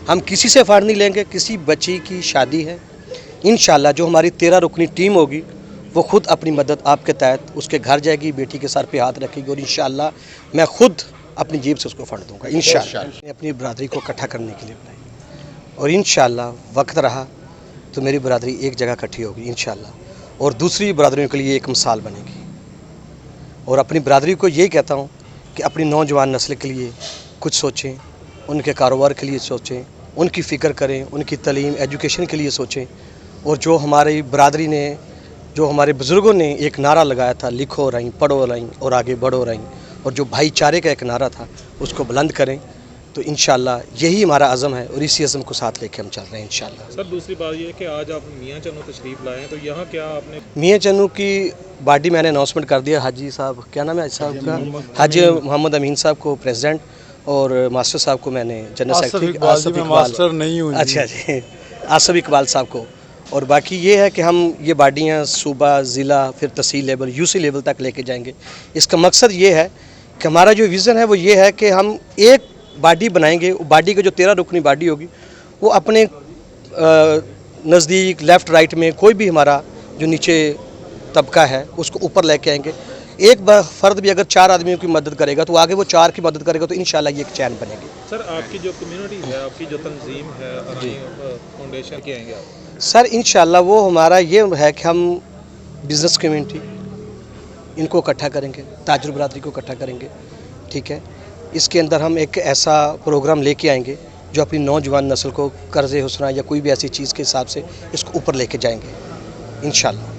ہم کسی سے فنڈ نہیں لیں گے. کسی بچی کی شادی ہے انشاءاللہ جو ہماری 13 رکنی ٹیم ہوگی وہ خود اپنی مدد آپ کے تحت اس کے گھر جائے گی, بیٹی کے سر پہ ہاتھ رکھے گی, اور انشاءاللہ میں خود اپنی جیب سے اس کو فنڈ دوں گا انشاءاللہ. اپنی برادری کو اکٹھا کرنے کے لیے بنائی, اور انشاءاللہ وقت رہا تو میری برادری ایک جگہ اکٹھی ہوگی انشاءاللہ, اور دوسری برادریوں کے لیے ایک مثال بنے گی. اور اپنی برادری کو یہی کہتا ہوں کہ اپنی نوجوان نسل کے لیے کچھ سوچیں, ان کے کاروبار کے لیے سوچیں, ان کی فکر کریں, ان کی تعلیم ایجوکیشن کے لیے سوچیں. اور جو ہماری برادری نے, جو ہمارے بزرگوں نے ایک نعرہ لگایا تھا, لکھو رہیں, پڑھو رہیں اور آگے بڑھو رہیں, اور جو بھائی چارے کا ایک نعرہ تھا اس کو بلند کریں. تو انشاءاللہ یہی ہمارا عزم ہے, اور اسی عزم کو ساتھ لے کے ہم چل رہے ہیں انشاءاللہ. سر دوسری بات یہ ہے کہ آج آپ میاں چنو تشریف لائے ہیں, تو یہاں کیا آپ نے میاں چنو کی باڈی میں نے اناؤنسمنٹ کر دیا. حاجی صاحب, کیا نام ہے حاجی صاحب کا, حاجی محمد امین صاحب کو پریزیڈنٹ, اور ماسٹر صاحب کو میں نے جنرل سیکرٹری, آصف اقبال, اچھا جی, آصف اقبال صاحب کو. اور باقی یہ ہے کہ ہم یہ باڈیاں صوبہ, ضلع, پھر تحصیل لیول, UC لیول تک لے کے جائیں گے. اس کا مقصد یہ ہے کہ ہمارا جو ویژن ہے وہ یہ ہے کہ ہم ایک باڈی بنائیں گے. باڈی کا جو 13 رکنی باڈی ہوگی وہ اپنے نزدیک لیفٹ رائٹ میں کوئی بھی ہمارا جو نیچے طبقہ ہے اس کو اوپر لے کے آئیں گے. ایک فرد بھی اگر 4 آدمیوں کی مدد کرے گا تو آگے وہ 4 کی مدد کرے گا, تو انشاءاللہ یہ ایک چین بنے گی. سر آپ کی جو کمیونٹی ہے, آپ کی جو تنظیم ہے ارانی فاؤنڈیشن کی آئیں گے آپ؟ سر انشاءاللہ وہ ہمارا یہ ہے کہ ہم بزنس کمیونٹی ان کو اکٹھا کریں گے, تاجر برادری کو اکٹھا کریں گے, ٹھیک ہے. اس کے اندر ہم ایک ایسا پروگرام لے کے آئیں گے جو اپنی نوجوان نسل کو قرض حسنہ یا کوئی بھی ایسی چیز کے حساب سے اس کو اوپر لے کے جائیں گے انشاءاللہ.